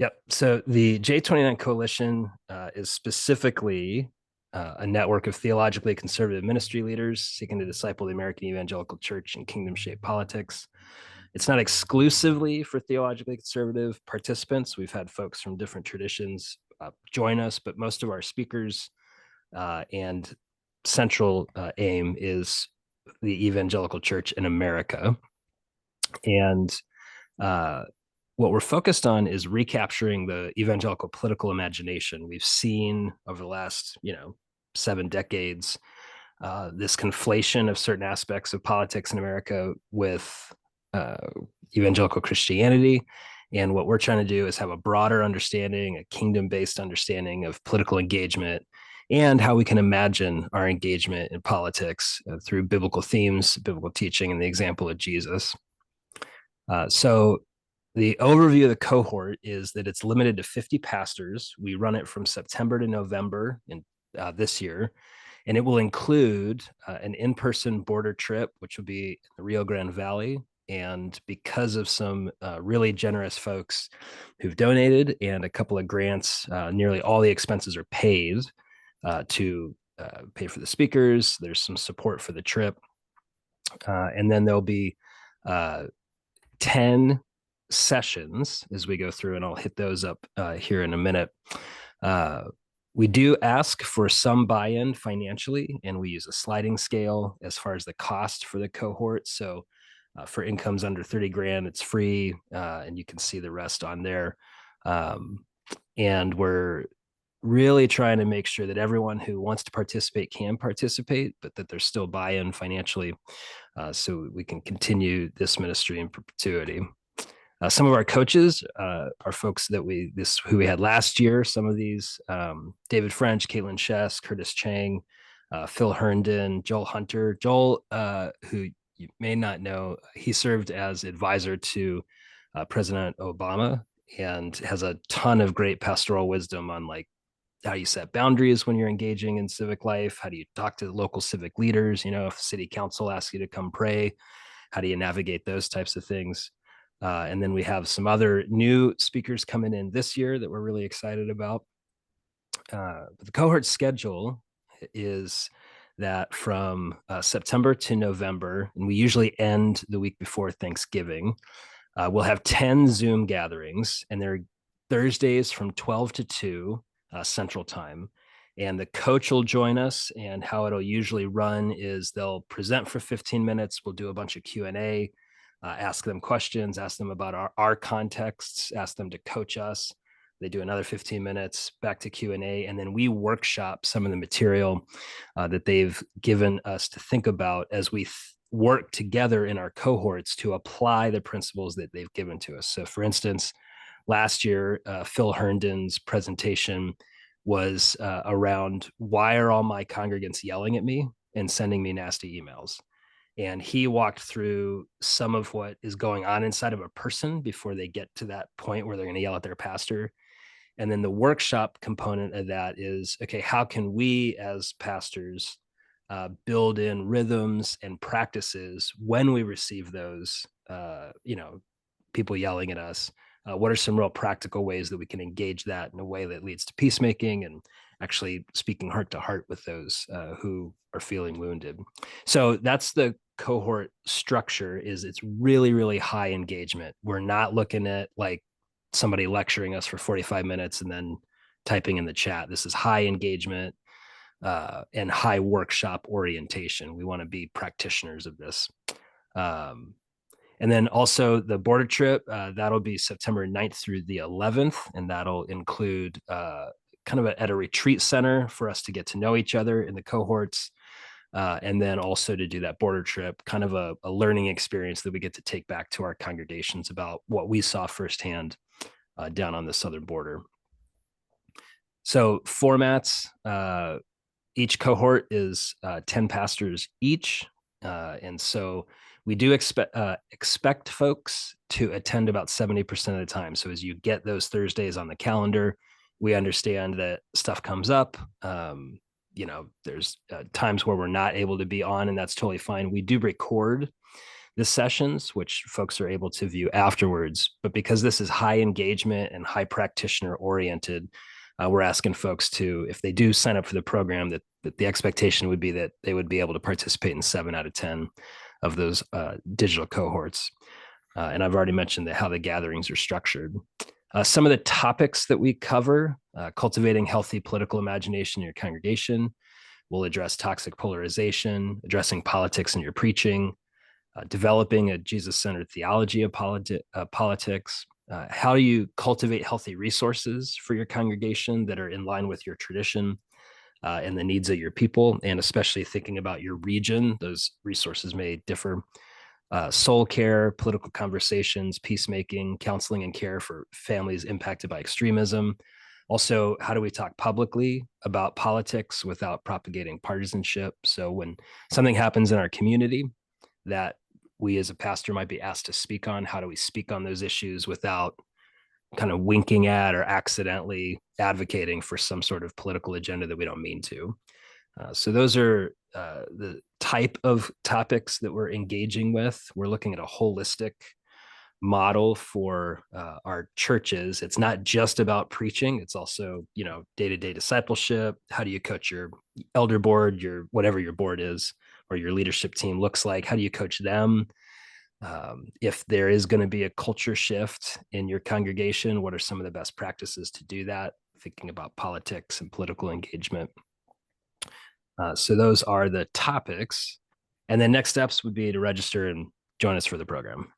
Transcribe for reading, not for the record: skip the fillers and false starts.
Yep. So the J29 Coalition is specifically a network of theologically conservative ministry leaders seeking to disciple the American evangelical church in kingdom-shaped politics. It's not exclusively for theologically conservative participants. We've had folks from different traditions join us, but most of our speakers and central aim is the evangelical church in America. And what we're focused on is recapturing the evangelical political imagination. We've seen over the last, 7 decades, this conflation of certain aspects of politics in America with uh, evangelical Christianity. And what we're trying to do is have a broader understanding, a kingdom-based understanding of political engagement and how we can imagine our engagement in politics through biblical themes, biblical teaching, and the example of Jesus. So the overview of the cohort is that it's limited to 50 pastors. We run it from September to November in this year, and it will include an in-person border trip, which will be in the Rio Grande Valley. And because of some really generous folks who've donated and a couple of grants, nearly all the expenses are paid to pay for the speakers. There's some support for the trip. And then there'll be 10 sessions as we go through, and I'll hit those up here in a minute. We do ask for some buy-in financially, and we use a sliding scale as far as the cost for the cohort. So for incomes under 30 grand, it's free, and you can see the rest on there. And we're really trying to make sure that everyone who wants to participate can participate, but that there's still buy-in financially, so we can continue this ministry in perpetuity. Some of our coaches are folks that who we had last year. Some of these: David French, Caitlin Chess, Curtis Chang, Phil Herndon, Joel Hunter. Joel, who you may not know, he served as advisor to President Obama and has a ton of great pastoral wisdom on how you set boundaries when you're engaging in civic life. How do you talk to the local civic leaders? If city council asks you to come pray, how do you navigate those types of things? And then we have some other new speakers coming in this year that we're really excited about. The cohort schedule is that from September to November, and we usually end the week before Thanksgiving, we'll have 10 Zoom gatherings, and they're Thursdays from 12 to 2 Central Time. And the coach will join us, and how it'll usually run is they'll present for 15 minutes. We'll do a bunch of Q&A, ask them questions, ask them about our contexts, ask them to coach us. They do another 15 minutes, back to Q&A, and then we workshop some of the material that they've given us to think about as we work together in our cohorts to apply the principles that they've given to us. So for instance, last year, Phil Herndon's presentation was around why are all my congregants yelling at me and sending me nasty emails? And he walked through some of what is going on inside of a person before they get to that point where they're going to yell at their pastor. And then the workshop component of that is, okay, how can we as pastors build in rhythms and practices when we receive those, people yelling at us? What are some real practical ways that we can engage that in a way that leads to peacemaking and actually speaking heart to heart with those who are feeling wounded? So that's the cohort structure. Is it's really, really high engagement. We're not looking at like somebody lecturing us for 45 minutes and then typing in the chat. This is high engagement and high workshop orientation. We want to be practitioners of this. And then also the border trip, that'll be September 9th through the 11th. And that'll include kind of at a retreat center for us to get to know each other in the cohorts. And then also to do that border trip, kind of a learning experience that we get to take back to our congregations about what we saw firsthand down on the southern border. So formats, each cohort is 10 pastors each. And so we do expect folks to attend about 70% of the time. So as you get those Thursdays on the calendar, we understand that stuff comes up. There's times where we're not able to be on, and that's totally fine. We do record the sessions, which folks are able to view afterwards. But because this is high engagement and high practitioner oriented, we're asking folks to, if they do sign up for the program, that the expectation would be that they would be able to participate in 7 out of 10 of those digital cohorts. And I've already mentioned how the gatherings are structured. Some of the topics that we cover: cultivating healthy political imagination in your congregation. We'll address toxic polarization, addressing politics in your preaching, developing a Jesus-centered theology of politics. How do you cultivate healthy resources for your congregation that are in line with your tradition and the needs of your people, and especially thinking about your region? Those resources may differ. Soul care, political conversations, peacemaking, counseling and care for families impacted by extremism. Also, how do we talk publicly about politics without propagating partisanship? So when something happens in our community that we as a pastor might be asked to speak on, how do we speak on those issues without kind of winking at or accidentally advocating for some sort of political agenda that we don't mean to? So those are the type of topics that we're engaging with. We're looking at a holistic model for our churches. It's not just about preaching. It's also, day-to-day discipleship. How do you coach your elder board, your whatever your board is, or your leadership team looks like? How do you coach them? If there is going to be a culture shift in your congregation, what are some of the best practices to do that? Thinking about politics and political engagement. So those are the topics. And then next steps would be to register and join us for the program.